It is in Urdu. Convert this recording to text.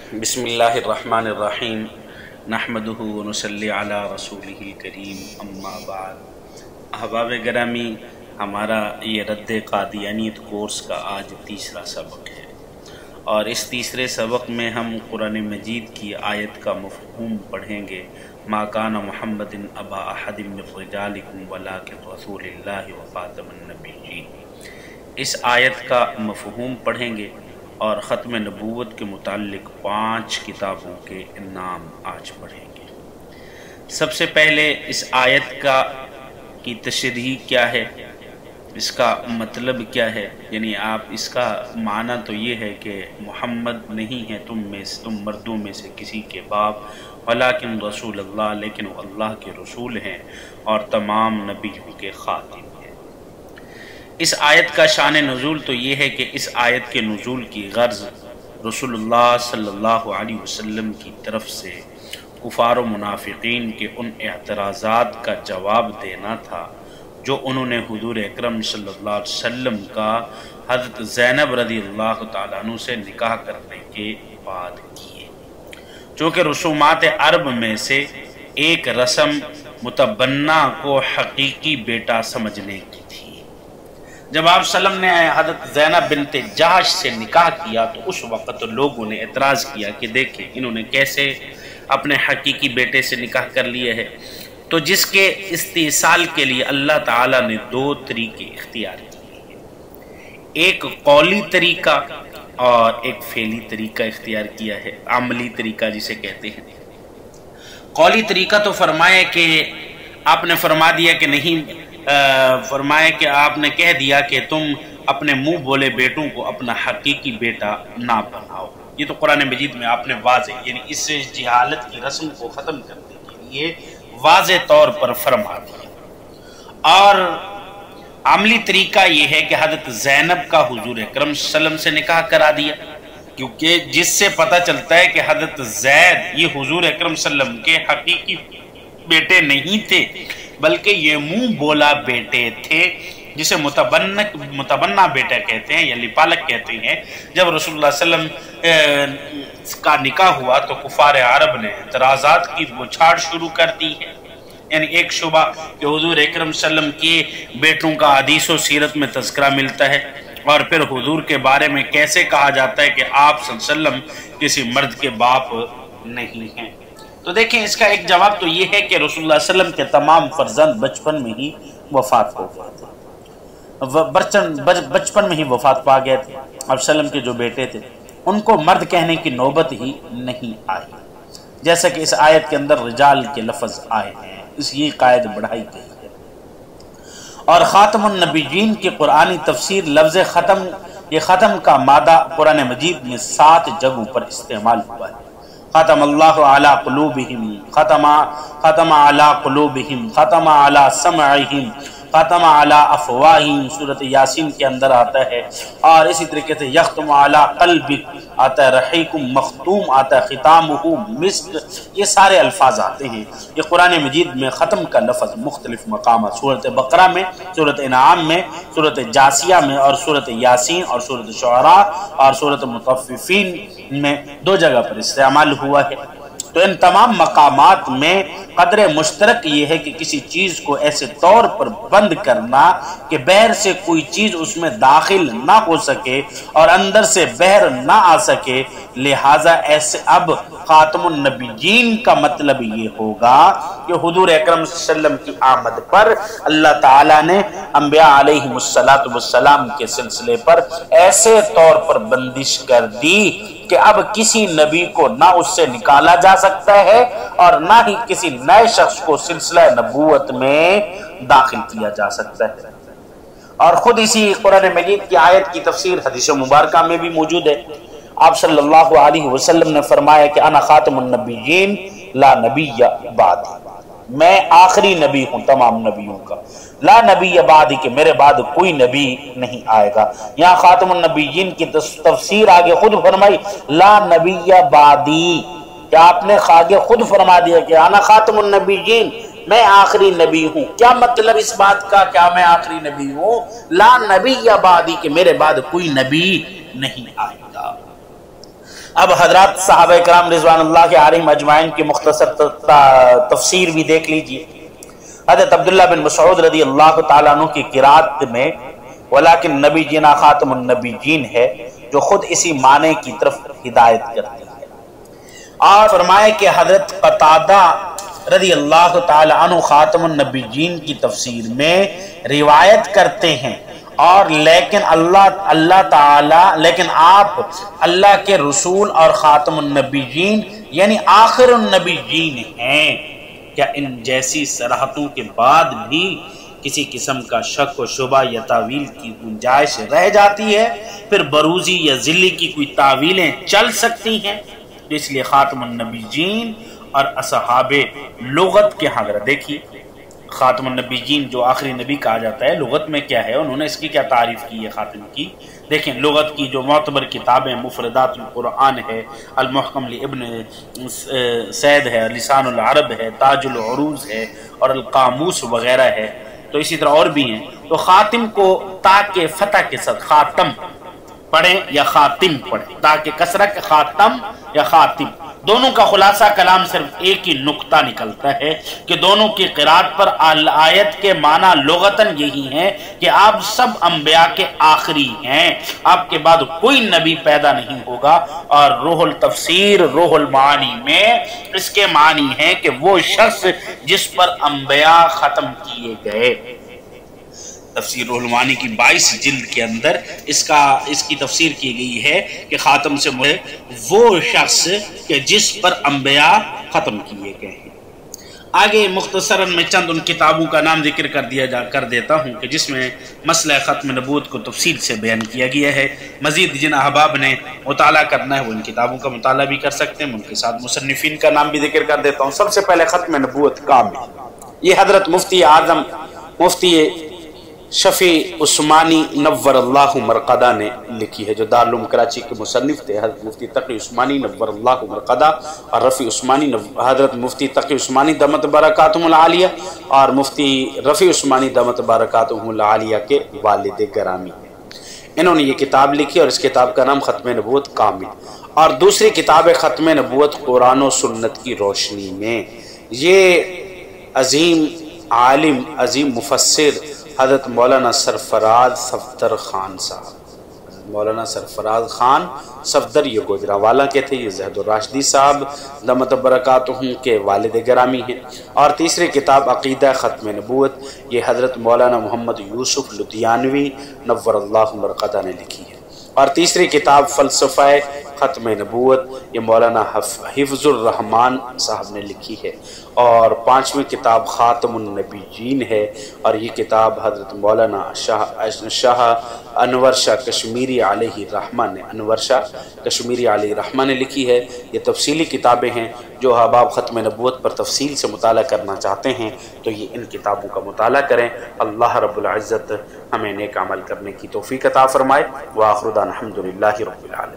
بسم اللہ الرحمن الرحیم نحمدہ ونصلی علی رسولہ الکریم اما بعد۔ احباب گرامی، ہمارا یہ رد قادیانیت کورس کا آج تیسرا سبق ہے، اور اس تیسرے سبق میں ہم قرآن مجید کی آیت کا مفہوم پڑھیں گے۔ ما کان محمد ابا احد من رجالکم ولکن رسول اللہ وخاتم النبیین۔ اس آیت کا مفہوم پڑھیں گے اور ختم نبوت کے متعلق 5 کتابوں کے نام آج پڑھیں گے۔ سب سے پہلے اس آیت کی تشریح کیا ہے، اس کا مطلب کیا ہے، یعنی آپ اس کا معنی تو یہ ہے کہ محمد نہیں ہے تم مردوں میں سے کسی کے باپ، ولیکن رسول اللہ، لیکن وہ اللہ کے رسول ہیں اور تمام نبیوں کے خاتم ہیں۔ اس آیت کا شان نزول تو یہ ہے کہ اس آیت کے نزول کی غرض رسول اللہ صلی اللہ علیہ وسلم کی طرف سے کفار و منافقین کے ان اعتراضات کا جواب دینا تھا جو انہوں نے حضور اکرم صلی اللہ علیہ وسلم کا حضرت زینب رضی اللہ تعالیٰ عنہ سے نکاح کرنے کے بعد کیے۔ چونکہ رسومات عرب میں سے ایک رسم متبنہ کو حقیقی بیٹا سمجھنے کی تھی۔ جب آپ صلی اللہ علیہ وسلم نے حضرت زینب بنت جحش سے نکاح کیا تو اس وقت لوگوں نے اعتراض کیا کہ دیکھیں انہوں نے کیسے اپنے حقیقی بیٹے سے نکاح کر لیے ہے، تو جس کے استئصال کے لیے اللہ تعالیٰ نے 2 طریقے اختیار کیے ہیں، ایک قولی طریقہ اور ایک فعلی طریقہ اختیار کیا ہے، عملی طریقہ جسے کہتے ہیں۔ قولی طریقہ تو فرمایا کہ آپ نے فرما دیا کہ نہیں، فرمایا کہ آپ نے کہہ دیا کہ تم اپنے منہ بولے بیٹوں کو اپنا حقیقی بیٹا نہ بناؤ۔ یہ تو قرآن مجید میں آپ نے واضح، یعنی اس جہالت کی رسم کو ختم کرنے کے لیے واضح طور پر فرما دیا۔ اور عملی طریقہ یہ ہے کہ حضرت زینب کا حضور اکرم صلی اللہ علیہ وسلم سے نکاح کرا دیا، کیونکہ جس سے پتہ چلتا ہے کہ حضرت زید یہ حضور اکرم صلی اللہ علیہ وسلم کے حقیقی بیٹے نہیں تھے، بلکہ یہ منہ بولا بیٹے تھے، جسے متبنہ بیٹا کہتے ہیں یا لپالک کہتے ہیں۔ جب رسول اللہ صلی اللہ علیہ وسلم کا نکاح ہوا تو کفار عرب نے اعتراضات کی بچھاڑ شروع کر دی ہے، یعنی ایک شبہ کہ حضور اکرم صلی اللہ علیہ وسلم کے بیٹوں کا حدیث و سیرت میں تذکرہ ملتا ہے، اور پھر حضور کے بارے میں کیسے کہا جاتا ہے کہ آپ صلی اللہ علیہ وسلم کسی مرد کے باپ نہیں ہیں۔ تو دیکھیں اس کا ایک جواب تو یہ ہے کہ رسول اللہ صلی اللہ علیہ وسلم کے تمام فرزند بچپن میں ہی وفات ہو گئے تھے، بچپن میں ہی وفات پا گئے تھے۔ اب صلی اللہ علیہ وسلم کے جو بیٹے تھے ان کو مرد کہنے کی نوبت ہی نہیں آئی، جیسا کہ اس آیت کے اندر رجال کے لفظ آئے ہیں، اس یہ قائد بڑھائی گئی ہے۔ اور خاتم النبیین کی قرآنی تفسیر لفظ ختم، یہ ختم کا مادہ قرآن مجید میں 7 جگہوں پر استعمال ہوا ہے۔ ختم اللہ علی قلوبہم، ختم علی قلوبہم، ختم علی سمعہم، ختم علی افواہم، سورۃ یاسین کے اندر آتا ہے، اور اسی طریقے سے یختم علی قلبک آتا ہے، رحیق مختوم آتا ہے، ختامہ مسک، یہ سارے الفاظ آتے ہیں۔ یہ قرآن مجید میں ختم کا لفظ مختلف مقامات، سورۃ بقرہ میں، سورۃ انعام میں، سورۃ جاسیہ میں، اور سورۃ یاسین اور سورۃ شعراء اور سورۃ مطففین میں 2 جگہ پر استعمال ہوا ہے۔ تو ان تمام مقامات میں قدر مشترک یہ ہے کہ کسی چیز کو ایسے طور پر بند کرنا کہ بہر سے کوئی چیز اس میں داخل نہ ہو سکے اور اندر سے بہر نہ آ سکے، لہٰذا ایسے اب خاتم النبیین کا مطلب یہ ہوگا کہ حضور اکرم صلی اللہ علیہ وسلم کی آمد پر اللہ تعالیٰ نے انبیاء علیہم السلام کے سلسلے پر ایسے طور پر بندش کر دی کہ اب کسی نبی کو نہ اس سے نکالا جا سکتا ہے اور نہ ہی کسی نئے شخص کو سلسلہ نبوت میں داخل کیا جا سکتا ہے۔ اور خود اسی قرآن مجید کی آیت کی تفسیر حدیث مبارکہ میں بھی موجود ہے۔ آپ صلی اللہ علیہ وسلم نے فرمایا کہ انا خاتم النبیین لا نبی بعد، میں آخری نبی ہوں تمام نبیوں کا، لا نبی بعدی، کہ میرے بعد کوئی نبی نہیں آئے گا۔ یہاں خاتم النبیین کی تفسیر آگے خود فرمائی لا نبی بعدی، کہ آپ نے آگے خود فرما دیا کہ انا خاتم النبیین، میں آخری نبی ہوں۔ کیا مطلب اس بات کا، کیا میں آخری نبی ہوں؟ لا نبی بعدی، کہ میرے بعد کوئی نبی نہیں آئے گا۔ اب حضرات صحابہ کرام رضوان اللہ کے علیہم اجمعین کی مختصر تفسیر بھی دیکھ لیجئے۔ حضرت عبداللہ بن مسعود رضی اللہ تعالیٰ عنہ کی قرات میں ولیکن نبی جینا خاتم النبیین ہے، جو خود اسی معنی کی طرف ہدایت کرتی ہے۔ اور فرمائے کہ حضرت قتادہ رضی اللہ تعالیٰ عنہ خاتم النبیین کی تفسیر میں روایت کرتے ہیں، اور لیکن آپ اللہ کے رسول اور خاتم النبیین یعنی آخر النبیین ہیں۔ کیا ان جیسی صراحتوں کے بعد بھی کسی قسم کا شک و شبہ یا تعویل کی گنجائش رہ جاتی ہے؟ پھر بروزی یا ذلی کی کوئی تعویلیں چل سکتی ہیں؟ اس لیے خاتم النبیین اور اصحاب لغت کے حاضر دیکھیے، خاتم النبیین جو آخری نبی کہا جاتا ہے، لغت میں کیا ہے، انہوں نے اس کی کیا تعریف کی ہے خاتم کی؟ دیکھیں لغت کی جو معتبر کتابیں مفردات القرآن ہے، المحکم لابن سید ہے، لسان العرب ہے، تاج العروض ہے اور القاموس وغیرہ ہے، تو اسی طرح اور بھی ہیں۔ تو خاتم کو تا کے فتح کے ساتھ خاتم پڑھیں یا خاتم پڑھیں، تا کے کسرہ کے خاتم یا خاتم، دونوں کا خلاصہ کلام صرف ایک ہی نقطہ نکلتا ہے کہ دونوں کی قرات پر آیت کے معنی لغتاً یہی ہیں کہ آپ سب انبیاء کے آخری ہیں، آپ کے بعد کوئی نبی پیدا نہیں ہوگا۔ اور روح التفسیر روح المعانی میں اس کے معنی ہیں کہ وہ شخص جس پر انبیاء ختم کیے گئے۔ تفسیر روح المعانی کی 22 جلد کے اندر اس کی تفسیر کی گئی ہے کہ خاتم سے مراد وہ شخص کہ جس پر انبیاء ختم کیے گئے ہیں۔ آگے مختصراً میں چند ان کتابوں کا نام ذکر کر دیتا ہوں کہ جس میں مسئلہ ختم نبوت کو تفصیل سے بیان کیا گیا ہے۔ مزید جن احباب نے مطالعہ کرنا ہے وہ ان کتابوں کا مطالعہ بھی کر سکتے ہیں، ان کے ساتھ مصنفین کا نام بھی ذکر کر دیتا ہوں۔ سب سے پہلے ختم نبوت کامل، یہ حضرت مفتی اعظم مفتی شفیع عثمانی نور اللہ مرقدہ نے لکھی ہے، جو دارالعلوم کراچی کے مصنف تھے، حضرت مفتی تقی عثمانی نور اللہ مرقدہ اور رفیع عثمانی حضرت مفتی تقی عثمانی دامت برکاتہم العالیہ اور مفتی رفیع عثمانی دامت برکاتہم العالیہ کے والد گرامی ہیں۔ انہوں نے یہ کتاب لکھی اور اس کتاب کا نام ختم نبوت کامل، اور دوسری کتاب ختم نبوت قرآن و سنت کی روشنی میں۔ یہ عظیم عالم عظیم مفسر حضرت مولانا سرفراز صفدر خان صاحب، مولانا سرفراز خان صفدر یہ گوجرانوالا کے تھے، یہ زہد الراشدی صاحب دامت برکاتہم کے والد گرامی ہیں۔ اور تیسری کتاب عقیدہ ختم نبوت، یہ حضرت مولانا محمد یوسف لدھیانوی نور اللہ مرقدہ نے لکھی ہے۔ اور تیسری کتاب فلسفہ ختم نبوت، یہ مولانا حفظ الرحمان صاحب نے لکھی ہے۔ اور پانچویں کتاب خاتم النبیین ہے، اور یہ کتاب حضرت مولانا شاہ انور شاہ کشمیری علیہ الرحمہ نے کشمیری علیہ الرحمہ نے لکھی ہے۔ یہ تفصیلی کتابیں ہیں، جو احباب ختم نبوت پر تفصیل سے مطالعہ کرنا چاہتے ہیں تو یہ ان کتابوں کا مطالعہ کریں۔ اللہ رب العزت ہمیں نیک عمل کرنے کی توفیق عطا فرمائے۔ وآخر دعوانا الحمدللہ رب العالمین۔